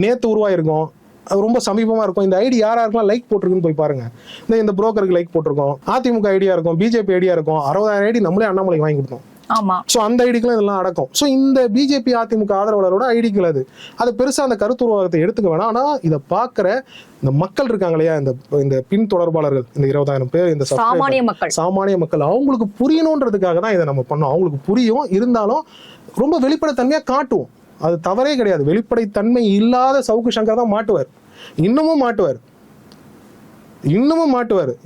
நேற்று உருவாயிருக்கும், அது ரொம்ப சமீபமாக இருக்கும். இந்த ஐடி யாருக்கெல்லாம் லைக் போட்டிருக்குன்னு போய் பாருங்க. இந்த புரோக்கருக்கு லைக் போட்டிருக்கோம், அதிமுக ஐடியா இருக்கும், பிஜேபி ஐடியா இருக்கும். 60,000 ஐடி நம்மளே அண்ணாமலைக்கு வாங்கி கொடுத்தோம். ஆமா, ஸோ அந்த ஐடிக்கெல்லாம் இதெல்லாம் அடக்கும். ஸோ இந்த பிஜேபி அதிமுக ஆதரவாளரோட ஐடிக்கள் அது பெருசாக அந்த கருத்துருவாகத்தை எடுத்துக்க வேணாம். ஆனால் இதை பார்க்குற இந்த மக்கள் இருக்காங்க இல்லையா, இந்த பின் தொடர்பாளர்கள், இந்த 20,000 பேர், இந்த சாமானிய மக்கள், அவங்களுக்கு புரியணுன்றதுக்காக தான் இதை நம்ம பண்ணோம். அவங்களுக்கு புரியும், இருந்தாலும் ரொம்ப வெளிப்படைத்தன்மையாக காட்டுவோம். அது தவறே கிடையாது. வெளிப்படைத்தன்மை இல்லாத சவுக்கு சங்கர் தான் மாட்டுவார், இன்னமும் மாட்டுவார்.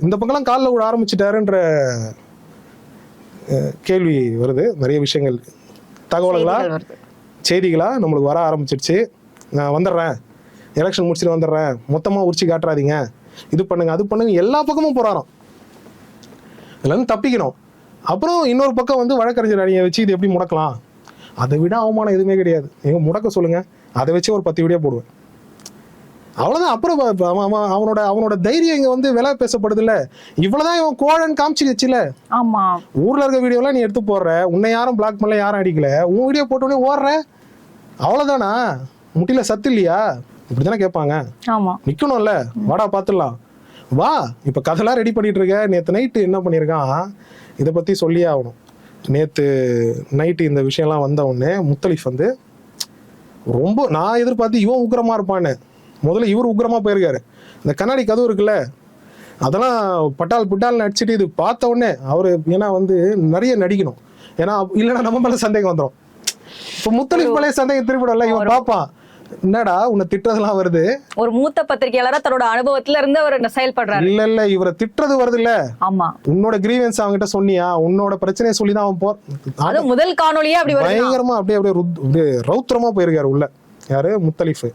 இந்த பக்கம்லாம் காலில் விட ஆரம்பிச்சுட்டாருன்ற கேள்வி வருது. நிறைய விஷயங்கள் தகவல்களா செய்திகளா நம்மளுக்கு வர ஆரம்பிச்சிருச்சு. நான் வந்துடுறேன், எலெக்ஷன் முடிச்சுட்டு வந்துடுறேன், மொத்தமாக உரிச்சு காட்டுறாதீங்க, இது பண்ணுங்க அது பண்ணுங்க, எல்லா பக்கமும் போறாராம். இதுலேருந்து தப்பிக்கணும். அப்புறம் இன்னொரு பக்கம் வழக்கறிஞர் அணியை வச்சு இது எப்படி முடக்கலாம், அதை விட அவமானம் எதுவுமே கிடையாது. எங்க முடக்க சொல்லுங்க, அதை வச்சு ஒரு 10 வீடியோ போடுவேன், அவ்வளவுதான். அப்புறம் அவனோட தைரியம் இங்க விலை பேசப்படுது இல்ல. இவ்வளவுதான் இவன் கோழன் காமிச்சு வச்சுல. ஆமா, ஊர்ல இருக்க வீடியோலாம் நீ எடுத்து போடுற, உன்னை யாரும் பிளாக் பண்ணல, யாரும் அடிக்கல, உன் வீடியோ போட்டோடனே ஓடுற, அவ்வளவுதானா? முட்டில சத்து இல்லையா? இப்படித்தானே கேட்பாங்க. ஆமா, நிக்கணும்ல, வாடா பாத்துடலாம், வா. இப்ப கதைலாம் ரெடி பண்ணிட்டு இருக்க. நேத்து நைட்டு என்ன பண்ணிருக்கான், இதை பத்தி சொல்லியே ஆகணும். நேத்து நைட்டு இந்த விஷயம்லாம் வந்த உடனே முத்தலிஃப் ரொம்ப நான் எதிர்பார்த்து இவன் உக்கிரமா இருப்பான்னு. முதல்ல இவர் உக்கிரமா போயிருக்காரு. இந்த கண்ணாடி கதவு இருக்குல்ல, அதெல்லாம் பட்டால் நடிச்சுட்டு இது பார்த்த உடனே அவரு ஏன்னா நிறைய நடிக்கணும், ஏன்னா இல்லைன்னா நம்ம மேல சந்தேகம் வந்துடும். இப்ப முத்தலிஃப் மேலே சந்தேகம் திருப்பிடல, இவன் பாப்பான், என்னடா உன்னை திட்டுறதுலாம் வருது. ஒரு மூத்த பத்திரிகையாளரா தன்னோட அனுபவத்துல இருந்து அவர் செயல்படுறாரு. இல்ல இவரை திட்டுறது வருது இல்ல. ஆமா, உன்னோட கிரீவன்ஸ் அவங்ககிட்ட சொன்னியா, உன்னோட பிரச்சனையை சொல்லிதான் அவன் முதல் காணொலியே அப்படி பயங்கரமா அப்படியே ரௌத்திரமா போயிருக்காரு உள்ள. யாரு? முத்தலிஃப்.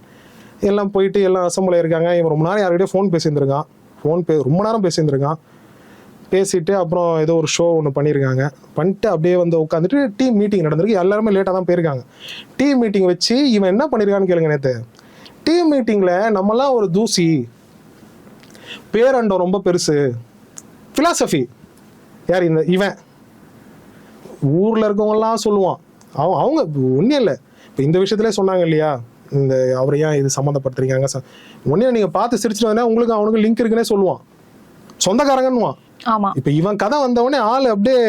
எல்லாம் போயிட்டு எல்லாம் அசம்பிள் இருக்காங்க. இவன் ரொம்ப நேரம் யார்கிட்டயும் ஃபோன் பேசியிருந்திருக்கான். ரொம்ப நேரம் பேசியிருந்திருக்கான். பேசிட்டு அப்புறம் ஏதோ ஒரு ஷோ ஒன்று பண்ணியிருக்காங்க. பண்ணிட்டு அப்படியே உட்காந்துட்டு டீம் மீட்டிங் நடந்திருக்கு. எல்லாருமே லேட்டாக தான் போயிருக்காங்க. டீம் மீட்டிங் வச்சு இவன் என்ன பண்ணியிருக்கான்னு கேளுங்க. நேற்று டீம் மீட்டிங்கில் நம்மலாம் ஒரு தூசி, பேரண்டம் ரொம்ப பெருசு, ஃபிலாசபி யார் இவன் ஊரில் இருக்கவங்கலாம் சொல்லுவான். அவங்க ஒன்றும் இல்லை. இப்போ இந்த விஷயத்துல சொன்னாங்க இல்லையா, இந்த அவரை ஏன் இது சம்மந்தப்படுத்துறீங்க, ஒன்னே நீங்கள் பார்த்து சிரிச்சுட்டு வந்தா உங்களுக்கு அவனுக்கு லிங்க் இருக்குன்னே சொல்லுவான், சொந்தக்காரங்கன்னுவான். இப்ப இவன் கதை வந்தவொடனே ஆள் அப்படியே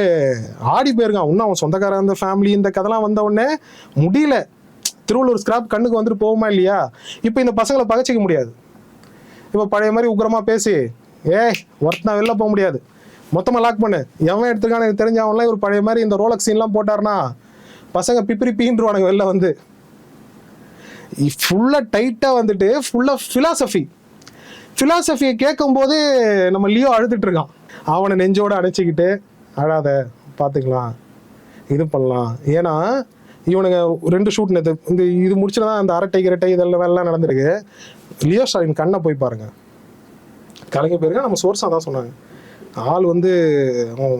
ஆடி போயிருக்கான். இன்னும் அவன் சொந்தக்காரன், அந்த ஃபேமிலி, இந்த கதைலாம் வந்தவொடனே முடியல. திருவள்ளூர் ஸ்கிராப் கண்ணுக்கு வந்துட்டு போகுமா இல்லையா? இப்ப இந்த பசங்களை பகச்சிக்க முடியாது. இப்ப பழைய மாதிரி உக்கிரமா பேசி ஒருத்தனா வெளில போக முடியாது, மொத்தமா லாக் பண்ணு, எவன் எடுத்துக்கான எனக்கு தெரிஞ்சவன்லாம் இவர் பழைய மாதிரி இந்த ரோலக்ஸ் சீன்லாம் போட்டாருன்னா பசங்க பிப்பிரி பீன்றுவானுங்க வெளில ஃபுல்லா டைட்டா வந்துட்டு ஃபுல்லா பிலாசபியை கேட்கும் போது நம்ம லியோ அழுதுட்டு இருக்கான். அவனை நெஞ்சோட அடைச்சிக்கிட்டு அழாத பாத்துக்கலாம் இது பண்ணலாம். ஏன்னா இவனுங்க 2 ஷூட் இந்த இது முடிச்சுதான் அந்த அரட்டை கிரட்டை இதெல்லாம் எல்லாம் நடந்திருக்கு. லியோ ஸ்டாலின் கண்ணை போய் பாருங்க, கலைஞர் போயிருக்க நம்ம சோர்ஸா தான் சொன்னாங்க. ஆள் வந்து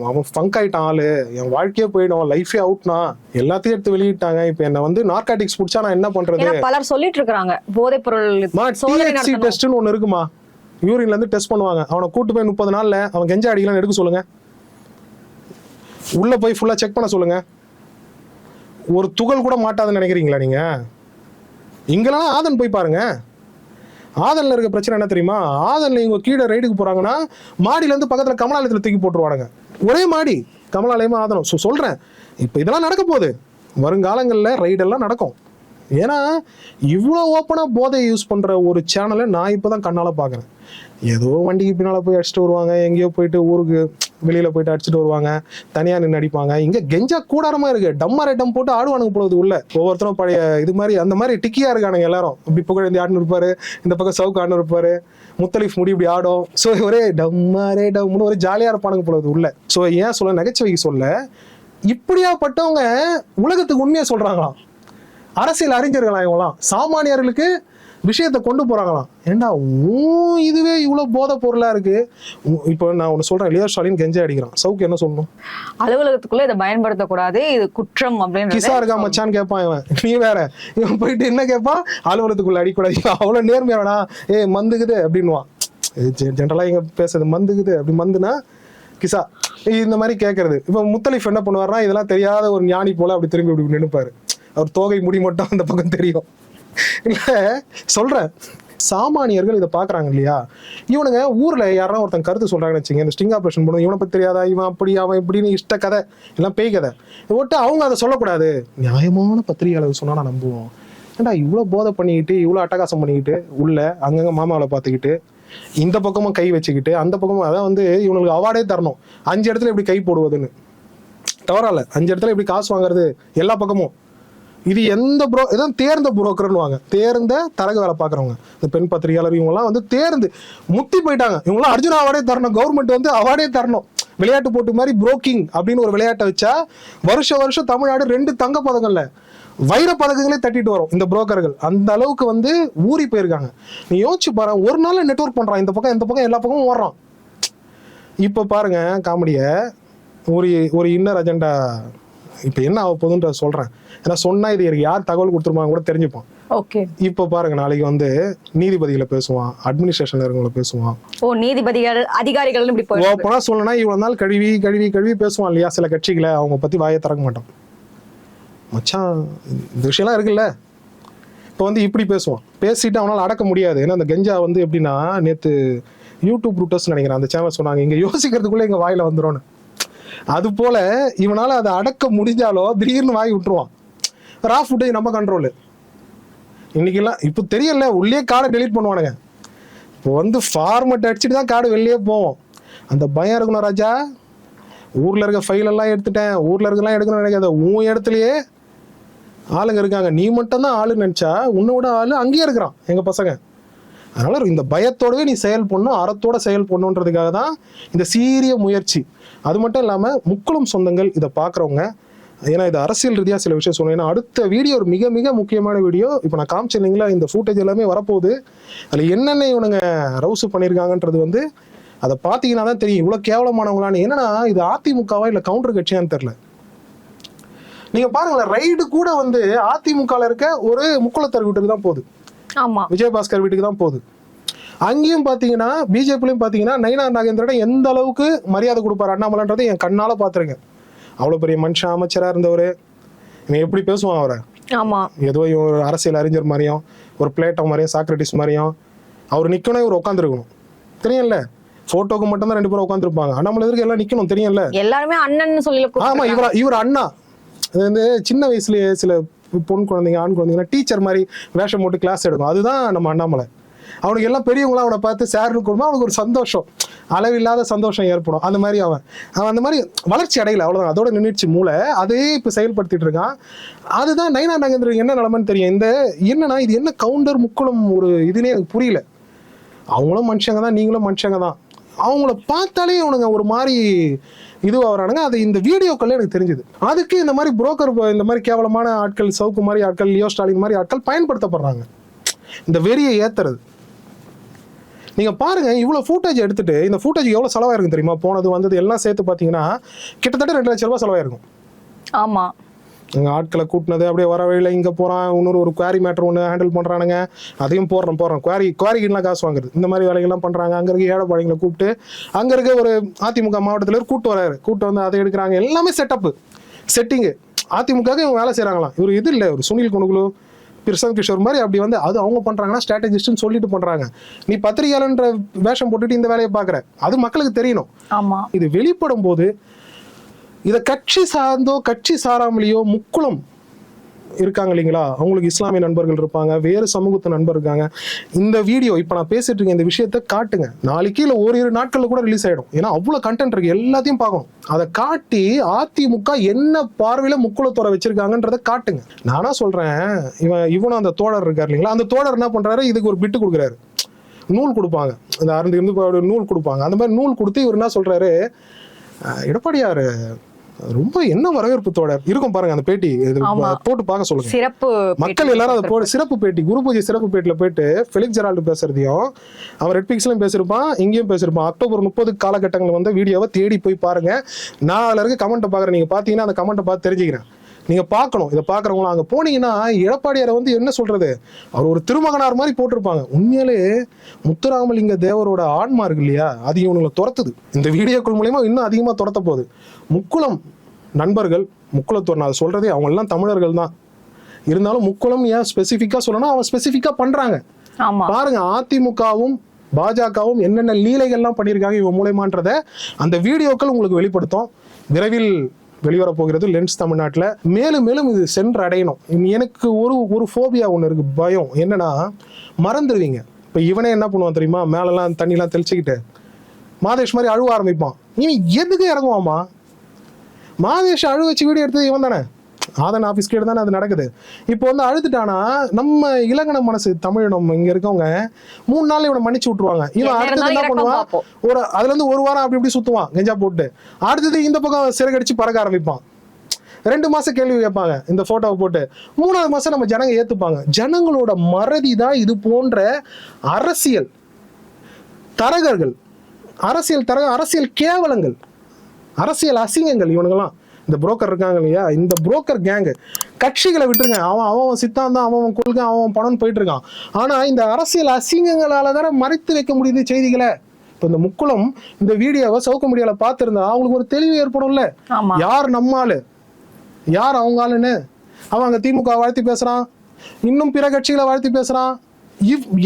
அவன் ஃபங்க் ஆயிட்டான், ஆளு என் வாழ்க்கையே போயிடும், லைஃபே அவுட்னா எல்லாத்தையும் எடுத்து வெளியிட்டாங்க. இப்ப என்ன வந்து நார்காட்டிக்ஸ் பிடிச்சா நான் என்ன பண்றது? பலர் சொல்லிட்டு இருக்காங்க போதைப் பொருள் THC டெஸ்ட்னு ஒண்ணு இருக்குமா, யூரின்ல இருந்து டெஸ்ட் பண்ணுவாங்க. அவனை கூட்டு போய் 30 நாள்ல அவன் கெஞ்சா அடிக்கலாம் எடுக்க சொல்லுங்க, உள்ள போய் ஃபுல்லா செக் பண்ண சொல்லுங்க. ஒரு துகள் கூட மாட்டாதுன்னு நினைக்கிறீங்களா நீங்க? இங்கெல்லாம் ஆதன் போய் பாருங்க. ஆதன்ல இருக்க பிரச்சனை என்ன தெரியுமா? ஆதன்ல இவங்க கீழே ரைடுக்கு போறாங்கன்னா மாடியில இருந்து பக்கத்துல கமலாலயத்துல தூக்கி போட்டுருவானுங்க. ஒரே மாடி கமலாலயமா ஆதனம். சொல்றேன், இப்ப இதெல்லாம் நடக்க போகுது, வருங்காலங்கள்ல ரைடெல்லாம் நடக்கும். ஏன்னா இவ்வளோ ஓப்பனா போதை யூஸ் பண்ற ஒரு சேனலை நான் இப்பதான் கண்ணால பாக்குறேன். ஏதோ வண்டிக்கு பின்னால போய் அடிச்சுட்டு வருவாங்க, எங்கேயோ போயிட்டு ஊருக்கு வெளியில போயிட்டு அடிச்சுட்டு வருவாங்க, தனியா நின்று அடிப்பாங்க. இங்க கெஞ்சா கூடாரமா இருக்கு, டம்மாரைட்டம் போட்டு ஆடுவானுங்க போடுவது உள்ள. ஒவ்வொருத்தரும் பழைய இது மாதிரி அந்த மாதிரி டிக்கியா இருக்கானுங்க எல்லாரும். இப்படி புகழ் ஆடுன்னு இருப்பாரு, இந்த பக்கம் சவுக்கு ஆடுன்னு இருப்பாரு, முத்தலீஃப் முடி இப்படி ஆடும். ஸோ ஒரே டம்மாரே டம்னு ஒரு ஜாலியா இருப்பானுங்க போடுவது உள்ள. ஸோ ஏன் சொல்ல, நகைச்சுவைக்கு சொல்ல, இப்படியாப்பட்டவங்க உலகத்துக்கு உண்மையா சொல்றாங்களாம். அரசியல் அறிஞர்களாம் இவங்களாம் சாமானியர்களுக்கு விஷயத்தை கொண்டு போறாங்களாம். ஏண்டா இதுவே இவ்வளவு போதை பொருளா இருக்கு. இப்போ நான் ஒண்ணு சொல்றேன், லியோ ஸ்டாலின் கெஞ்சா அடிக்கிறான், சவுக்கு என்ன சொல்லணும்? அலுவலகத்துக்குள்ள இதை பயன்படுத்தக்கூடாது, இது குற்றம் அப்படின்னு கிசா இருக்கா மச்சான்னு கேட்பான் இவன். நீ வேற, இவன் போயிட்டு என்ன கேட்பான், அலுவலகத்துக்குள்ள அடிக்கூடாது. அவ்வளவு நேர்மையாடா, மந்துக்குது அப்படின்வான். ஜென்ரலா இங்க பேசுறது மந்துக்குது, அப்படி மந்துனா கிசா இந்த மாதிரி கேட்கறது. இப்ப முத்தலீஃப் என்ன பண்ணுவாருன்னா, இதெல்லாம் தெரியாத ஒரு ஞானி போல அப்படி திரும்பி இப்படி நினைப்பாரு. அவர் தோகை முடி மட்டும் அந்த பக்கம் தெரியும். இல்ல சொல்றேன், சாமானியர்கள் இதை பாக்குறாங்க இல்லையா? இவனுங்க ஊர்ல யாரா ஒருத்தன் கருத்து சொல்றாங்கன்னு வச்சுங்க, இந்த ஸ்டிங் ஆபரேஷன் பண்ணுவோம், இவனை பத்தி தெரியாதா, இவன் அப்படி அவன் இப்படின்னு இஷ்ட கதை எல்லாம் பேய் கதை விட்டு அவங்க அதை சொல்லக்கூடாது. நியாயமான பத்திரிகையாளர் சொன்னா நான் நம்புவோம். ஏண்டா இவ்வளவு போதை பண்ணிக்கிட்டு, இவ்வளவு அட்டகாசம் பண்ணிக்கிட்டு, உள்ள அங்கங்க மாமாவை பார்த்துக்கிட்டு, இந்த பக்கமும் கை வச்சுக்கிட்டு, அந்த பக்கமும் அதான் வந்து இவனுக்கு அவார்டே தரணும். 5 இடத்துல இப்படி கை போடுவதுன்னு தவறால, 5 இடத்துல இப்படி காசு வாங்குறது எல்லா பக்கமும். இது எந்த இதான் தேர்ந்த புரோக்கர்னுவாங்க, தேர்ந்த தரகு வேலை பார்க்குறவங்க. இந்த பெண் பத்திரிகையாளர் இவங்கெல்லாம் வந்து தேர்ந்து முத்தி போயிட்டாங்க. இவங்களாம் அர்ஜுனா அவார்டே தரணும், கவர்மெண்ட் வந்து அவார்டே தரணும். விளையாட்டு போட்டு மாதிரி புரோக்கிங் அப்படின்னு ஒரு விளையாட்டை வச்சா வருஷம் தமிழ்நாடு 2 தங்க பதக்கங்கள்ல வைர பதக்கங்களே தட்டிட்டு வரும் இந்த புரோக்கர்கள். அந்த அளவுக்கு வந்து ஊறி போயிருக்காங்க. நீ யோசிச்சு பாரு, ஒரு நாள் நெட்வொர்க் பண்றான், இந்த பக்கம் எல்லா பக்கமும் ஓடுறான். இப்ப பாருங்க காமெடிய, ஒரு இன்னர் அஜெண்டா இப்ப என்ன ஆக போகுதுன்ற சொல்றேன். ஏன்னா சொன்னா இது யார் தகவல் கொடுத்துருப்பாங்க கூட தெரிஞ்சுப்பான். இப்ப பாருங்க, நாளைக்கு வந்து நீதிபதிகளை பேசுவான், அட்மினிஸ்ட்ரேஷன்ல இருக்கவங்கள பேசுவான். நீதிபதிகள் அதிகாரிகள் ஓப்பனா சொல்லணும்னா இவ்வளவு நாள் கழுவி பேசுவான் இல்லையா சில கட்சிகளை, அவங்க பத்தி வாயை திறக்க மாட்டான். மச்சான் இந்த விஷயம்லாம் இருக்குல்ல, இப்போ வந்து இப்படி பேசுவான், பேசிட்டு அவனால அடக்க முடியாது. ஏன்னா அந்த கெஞ்சா வந்து எப்படின்னா, நேத்து யூடியூப் ரூட்டர்ஸ் நினைக்கிறேன் அந்த சேனல் சொன்னாங்க, இங்க யோசிக்கிறதுக்குள்ள எங்க வாயில வந்துடும். அது போல இவனால அதை அடக்க முடிஞ்சாலோ திடீர்னு வாங்கி விட்டுருவான். ரா ஃபுட்டேஜ் நம்ம கண்ட்ரோலு. இன்னைக்கெல்லாம் இப்போ தெரியல, உள்ளே கார்டை டெலீட் பண்ணுவானுங்க. இப்போ வந்து ஃபார்மட் அடிச்சுட்டு தான் கார்டு வெளியே போவோம். அந்த பயம் இருக்கணும் ராஜா. ஊர்ல இருக்க ஃபைல் எல்லாம் எடுத்துட்டேன், ஊர்ல இருக்கலாம் எடுக்கணும்னு நினைக்காத, உன் இடத்துலயே ஆளுங்க இருக்காங்க, நீ மட்டும் தான் ஆளுன்னு நினைச்சா உன்னோட ஆளு அங்கேயே இருக்கிறான் எங்க பசங்க. அதனால இந்த பயத்தோடவே நீ செயல் பண்ணும், அறத்தோட செயல் பண்ணுன்றதுக்காக தான் இந்த சீரிய முயற்சி. அது மட்டும் இல்லாம முக்குளம் சொந்தங்கள் இதை பாக்குறவங்க, ஏன்னா இது அரசியல் ரீதியா சில விஷயம் சொன்னேன். ஏன்னா அடுத்த வீடியோ ஒரு மிக மிக முக்கியமான வீடியோ, இப்போ நான் காமிச்சிருந்தீங்களா இந்த ஃபுட்டேஜ் எல்லாமே வரப்போகுது. அதுல என்னென்ன இவனுங்க ரவுசு பண்ணியிருக்காங்கன்றது வந்து அதை பார்த்தீங்கன்னா தான் தெரியும் இவ்வளவு கேவலமானவங்களான்னு. என்னன்னா இது அதிமுகவா இல்ல கவுண்டர் கட்சியான்னு தெரியல. நீங்க பாருங்களேன், ரைடு கூட வந்து அதிமுகல இருக்க ஒரு முக்குளத்தர் வீட்டுக்கு தான் போகுது, விஜயபாஸ்கர் வீட்டுக்கு தான் போகுது. அங்கேயும் பாத்தீங்கன்னா பிஜேபிலையும் பாத்தீங்கன்னா நயினார் நாகேந்திரன் எந்த அளவுக்கு மரியாதை கொடுப்பாரு அண்ணாமலைன்றதை என் கண்ணால பாத்துருங்க. அவ்வளவு பெரிய மனுஷன், அமைச்சரா இருந்தவரு, இவன் எப்படி பேசுவான் அவரை, ஏதோ ஒரு அரசியல் அறிஞர் மாதிரியும், ஒரு பிளேட்டோ மாதிரியும், சாக்ரட்டிஸ் மாதிரியும் அவர் நிக்கணும், இவர் உட்காந்துருக்கணும். தெரியும்ல, போட்டோக்கு மட்டும் தான் 2 பேரும் உட்காந்துருப்பாங்க. அண்ணாமலை எதிர்க்கு எல்லாம் நிக்கணும், தெரியும்ல, எல்லாருமே அண்ணன் சொல்லி. ஆமா, இவர் அண்ணா. அது வந்து சின்ன வயசுலயே சில பொன் குழந்தைங்க ஆண் குழந்தைங்க டீச்சர் மாதிரி வேஷம் போட்டு கிளாஸ் எடுக்கும், அதுதான் நம்ம அண்ணாமலை. அவனுக்கு எல்லாம் பெரியவங்களாம் அவனை பார்த்து சார்னு கொடுமா அவனுக்கு ஒரு சந்தோஷம், அளவில்லாத சந்தோஷம் ஏற்படும். அந்த மாதிரி அவன் அந்த மாதிரி வளர்ச்சி அடையல, அவ்வளோதான், அதோட நின்றுச்சு மூளை. அதே இப்போ செயல்படுத்திட்டு இருக்கான். அதுதான் நயினா நாகேந்திரன் என்ன நிலைமைன்னு தெரியும். இந்த என்னன்னா இது என்ன கவுண்டர் முக்குளம் ஒரு இதுனே எனக்கு புரியல. அவங்களும் மனுஷங்க தான், நீங்களும் மனுஷங்க தான். அவங்கள பார்த்தாலே அவனுங்க ஒரு மாதிரி இதுவாக வரானுங்க. அது இந்த வீடியோக்கள் எனக்கு தெரிஞ்சுது. அதுக்கு இந்த மாதிரி புரோக்கர், இந்த மாதிரி கேவலமான ஆட்கள், சவுக்கு மாதிரி ஆட்கள், லியோ ஸ்டாலின் மாதிரி ஆட்கள் பயன்படுத்தப்படுறாங்க இந்த வெறியை ஏத்துறது. நீங்க பாருங்க, இவ்வளவு ஃபூட்டேஜ் எடுத்துட்டு இந்த ஃபூட்டேஜ் எவ்வளவு செலவாயிருக்கும் தெரியுமா? போனது வந்தது எல்லாம் சேர்த்து பாத்தீங்கன்னா கிட்டத்தட்ட 2 லட்சம் ரூபாய் செலவாயிருக்கும். ஆமா, எங்க ஆட்களை கூட்டினது, அப்படியே வர வழியில இங்க போறான், இன்னொரு ஒரு குவாரி மேட்டர் ஒன்று ஹேண்டில் பண்றானுங்க, அதையும் போடுறோம் குவாரிக்கெல்லாம் காசு வாங்குறது, இந்த மாதிரி வேலைகள்லாம் பண்றாங்க. அங்க இருக்க ஏழைப்பாளையங்களை கூப்பிட்டு அங்க இருக்க ஒரு அதிமுக மாவட்டத்தில் கூட்டு வராரு, கூட்டு வந்து அதை எடுக்கிறாங்க. எல்லாமே செட்டிங்கு. அதிமுக இவங்க வேலை செய்யறாங்களாம். இவர் இது இல்லை, ஒரு சுனில் குணுகுலு, பிரசாந்த் கிஷோர் மாதிரி அப்படி வந்து அது அவங்க பண்றாங்கன்னா ஸ்ட்ராட்டஜிஸ்ட்னு சொல்லிட்டு பண்றாங்க. நீ பத்திரிகையாளன்ற வேஷம் போட்டுட்டு இந்த வேலையை பாக்குற, அது மக்களுக்கு தெரியணும். ஆமா, இது வெளிப்படும் போது இத கட்சி சார்ந்தோ கட்சி சாராமலையோ முக்குளம் இருக்காங்க இல்லைங்களா, அவங்களுக்கு இஸ்லாமிய நண்பர்கள் இருப்பாங்க, வேறு சமூகத்து நண்பர் இருக்காங்க. இந்த வீடியோ இப்ப நான் பேசிட்டு இருக்கேன், இந்த விஷயத்த காட்டுங்க. நாளைக்கு இல்ல ஒரு 2 நாட்கள்ல கூட ரிலீஸ் ஆயிடும். ஏன்னா அவ்வளவு கண்டென்ட் இருக்கு, எல்லாத்தையும் பார்க்கணும். அதை காட்டி அதிமுக என்ன பார்வையில முக்குளத்தோட வச்சிருக்காங்கன்றத காட்டுங்க. நானா சொல்றேன், இவனும் அந்த தோழர் இருக்காரு இல்லைங்களா, அந்த தோழர் என்ன பண்றாரு, இதுக்கு ஒரு பிட்டு கொடுக்குறாரு, நூல் கொடுப்பாங்க, இந்த அருந்து இருந்து நூல் கொடுப்பாங்க. அந்த மாதிரி நூல் கொடுத்து இவர் என்ன சொல்றாரு, எடப்பாடியார் ரொம்ப என்ன வரவேற்பு தோழர் இருக்கும் பாருங்க. அந்த பேட்டி போட்டு பார்க்க சொல்லுங்க. சிறப்பு மக்கள் எல்லாரும் அதை போட்டு சிறப்பு பேட்டி, குரு பூஜை சிறப்பு பேட்டியில போயிட்டு ஃபெலிக்ஸ் ஜெரால்டு பேசுறதையும் அவன் ரெட் பிக்ஸ்லயும் பேசியிருப்பான், இங்கேயும் பேசியிருப்பான். அக்டோபர் 30 காலகட்டங்கள் வந்து வீடியோவை தேடி போய் பாருங்க. நான் அதுல இருக்க கமெண்ட்டை பாக்குறேன், நீங்க பாத்தீங்கன்னா அந்த கமெண்ட்டை பார்த்து தெரிஞ்சுக்கிறேன். நீங்க பார்க்கணும். இதை பாக்குறவங்களும் அங்க போனீங்கன்னா எடப்பாடியாரை வந்து என்ன சொல்றது, அவர் ஒரு திருமகனார் மாதிரி போட்டிருப்பாங்க. உண்மையிலே முத்துராமலிங்க தேவரோட ஆன்மா இருக்கு இல்லையா, அது இவங்களை துரத்துது. இந்த வீடியோக்கள் மூலயமா இன்னும் அதிகமா துரத்த போகுது. முக்குளம் நண்பர்கள், முக்குளத்தோர், நான் சொல்றதே அவங்க எல்லாம் தமிழர்கள் தான். இருந்தாலும் முக்குளம் ஏன் ஸ்பெசிஃபிக்கா சொல்லணும், அவன் ஸ்பெசிஃபிக்கா பண்றாங்க. பாருங்க, அதிமுகவும் பாஜகவும் என்னென்ன லீலைகள்லாம் பண்ணியிருக்காங்க இவன் மூலயமான்றத அந்த வீடியோக்கள் உங்களுக்கு வெளிப்படுத்தும். விரைவில் வெளிவரப் போகிறது லென்ஸ் தமிழ்நாட்டில். மேலும் மேலும் இது சென்று அடையணும். எனக்கு ஒரு ஃபோபியா ஒன்று இருக்கு, பயம். என்னன்னா மறந்துடுவீங்க. இப்போ இவனே என்ன பண்ணுவான் தெரியுமா, மேலெல்லாம் தண்ணிலாம் தெளிச்சுக்கிட்டு மாதேஷ் மாதிரி அழுவ ஆரம்பிப்பான். இவன் எதுக்கு இறங்குவாமா? மாதேஷ் அழு வச்சு வீடியோ எடுத்தது இவன் தானே, ஆதன் ஆஃபீஸ் கேட்டு தானே அது நடக்குது. இப்போ வந்து அழுதுட்டானா நம்ம இலங்கன மனசு தமிழ் இங்க இருக்கவங்க 3 நாள் இவனை மன்னிச்சு விட்டுருவாங்க. இவன் அடுத்தது என்ன பண்ணுவான், அதுல இருந்து 1 வாரம் அப்படி இப்படி சுத்துவான் கெஞ்சா போட்டு. அடுத்தது இந்த பக்கம் சிறகடிச்சு பறக்க ஆரம்பிப்பான். 2 மாசம் கேள்வி கேட்பாங்க இந்த போட்டோவை போட்டு. 3ஆவது மாசம் நம்ம ஜனங்க ஏத்துப்பாங்க. ஜனங்களோட மறதி தான் இது போன்ற அரசியல் தரகர்கள், அரசியல் கேவலங்கள், அரசியல் அசிங்கங்கள். இவனுங்கெல்லாம் இந்த புரோக்கர் இருக்காங்க இல்லையா, இந்த புரோக்கர் கேங்கு. கட்சிகளை விட்டுருங்க, அவன் சித்தாந்தம், அவன் கொள்கை, அவன் பணம் போயிட்டு இருக்கான். ஆனா இந்த அரசியல் அசிங்கங்களால தானே மறைத்து வைக்க முடியுது செய்திகளை. இப்போ இந்த முக்குளம் இந்த வீடியோவை சவுக்க மீடியால பார்த்திருந்தா அவங்களுக்கு ஒரு தெளிவு ஏற்படும்ல, யார் நம்மாளு யார் அவங்க ஆளுன்னு. அவன் அங்க திமுக வாழ்த்தி பேசுறான், இன்னும் பிற கட்சிகளை வாழ்த்தி பேசுறான்,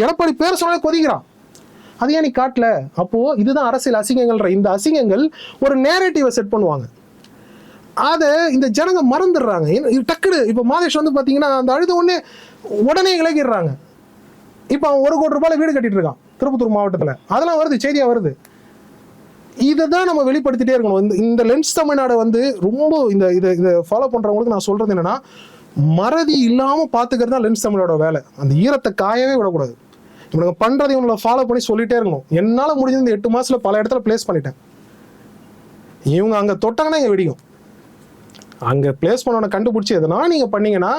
எடப்பாடி பேர் சொன்னாலே கொதிக்கிறான். அது ஏன் நீ காட்டல? அப்போ இதுதான் அரசியல் அசிங்கங்கள்ன்ற. இந்த அசிங்கங்கள் ஒரு நேரேட்டிவை செட் பண்ணுவாங்க, அதை இந்த ஜனங்க மறந்துடுறாங்க. டக்குனு இப்போ மாதேஷ் வந்து பாத்தீங்கன்னா அந்த அழுத உடனே இலகிடுறாங்க. இப்போ அவன் 1 கோடி ரூபாயில வீடு கட்டிட்டு இருக்கான் திருப்பத்தூர் மாவட்டத்துல. அதெல்லாம் வருது, செய்தியா வருது. இதை தான் நம்ம வெளிப்படுத்திட்டே இருக்கணும். இந்த லென்ஸ் தமிழ்நாடு வந்து ரொம்ப இதை ஃபாலோ பண்றவங்களுக்கு நான் சொல்றது என்னன்னா, மறதி இல்லாம பாத்துக்கிறது தான் லென்ஸ் தமிழோட வேலை. அந்த ஈரத்தை காயவே விடக்கூடாது. இவனுங்க பண்றதை இவங்களை ஃபாலோ பண்ணி சொல்லிட்டே இருக்கணும். என்னால முடிஞ்சது இந்த 8 மாசத்துல பல இடத்துல பிளேஸ் பண்ணிட்டேன். இவங்க அங்க தொட்டாங்கன்னா இங்க வெடிக்கும். அங்க பிளேஸ் பண்ணவனை கண்டுபிடிச்சி எதனா நீங்க பண்ணீங்கன்னா,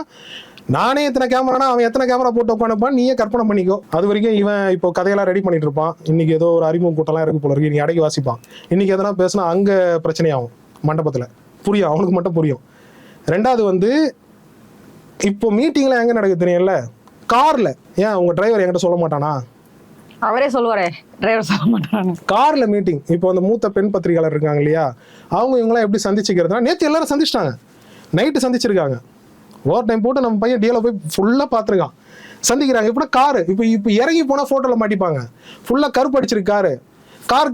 நானே எத்தனை கேமரானா அவன் எத்தனை கேமரா போட்டு உட்காந்துப்பான் நீயே கற்பனை பண்ணிக்கோ. அது வரைக்கும் இவன் இப்போ கதையெல்லாம் ரெடி பண்ணிட்டு இருப்பான். இன்னைக்கு ஏதோ ஒரு அறிமுக கூட்டம்லாம் இருக்கு போல இருக்கு, நீ அடக்கி வாசிப்பான். இன்னைக்கு எதனா பேசினா அங்க பிரச்சனையாகும் மண்டபத்துல, புரியும், அவனுக்கு மட்டும் புரியும். 2வது வந்து இப்போ மீட்டிங்ல எங்க நடக்குது தெரியும்ல, கார்ல. ஏன் உங்க டிரைவர் என்கிட்ட சொல்ல மாட்டானா? அவரே சொல்லுவாரே, டிரைவர் சொல்ல மாட்டாங்க. கார்ல மீட்டிங். இப்போ அந்த மூத்த பெண் பத்திரிகையாளர் இருக்காங்க இல்லையா, அவங்க இவங்களாம் எப்படி சந்திச்சுக்கிறதுனா, நேற்று எல்லாரும் சந்திச்சிட்டாங்க, நைட்டு சந்திச்சிருக்காங்க. ஓவர் டைம் போட்டு நம்ம பையன் டிஎல போய் ஃபுல்லா பாத்துருக்கான், சந்திக்கிறாங்க. இப்போ காரு இப்போ இறங்கி போனா போட்டோல மாட்டிப்பாங்க. ஃபுல்லா கருப்பு அடிச்சிருக்கு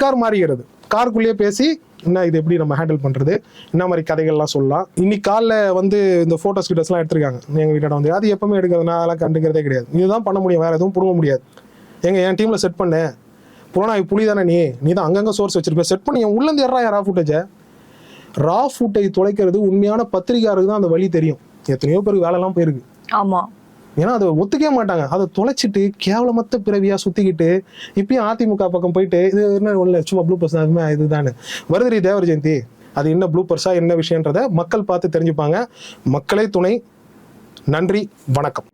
கார் மாறிக்கிறது. காருக்குள்ளேயே பேசி என்ன இது எப்படி நம்ம ஹேண்டில் பண்றது, என்ன மாதிரி கதைகள்லாம் சொல்லலாம். இன்னைக்கு காலைல வந்து இந்த போட்டோஸ் கிட்டஸ்லாம் எடுத்திருக்காங்க எங்க வீட்டோட வந்து. அது எப்பவுமே எடுக்கிறது நான் அதெல்லாம் கண்டுக்கிறதே கிடையாது. இதுதான் பண்ண முடியும், வேற எதுவும் புடுங்க முடியாது. என் டீம்ல செட் பண்ண புலனாய்வு புலி தானே நீ தான் அங்கங்க சோர்ஸ் வச்சிருப்ப, செட் பண்ணி என் உள்ளேருந்து ஏறா ரா ஃபுட்டேஜை. ரா ஃபுட்டேஜ் தொலைக்கிறது உண்மையான பத்திரிகையாருக்கு தான் அந்த வழி தெரியும். எத்தனையோ பேருக்கு வேலைலாம் போயிருக்கு. ஆமா, ஏன்னா அதை ஒத்துக்கவே மாட்டாங்க. அதை தொலைச்சிட்டு கேவலமத்த பிறவியா சுத்திக்கிட்டு இப்பயும் அதிமுக பக்கம் போயிட்டு இது என்ன ஒண்ணு சும்மா ப்ளூ பர்ஸ் அதுமே இதுதானே வருதுரி தேவர் ஜெயந்தி. அது என்ன ப்ளூ பர்ஸா என்ன விஷயன்றத மக்கள் பார்த்து தெரிஞ்சுப்பாங்க. மக்களே துணை. நன்றி, வணக்கம்.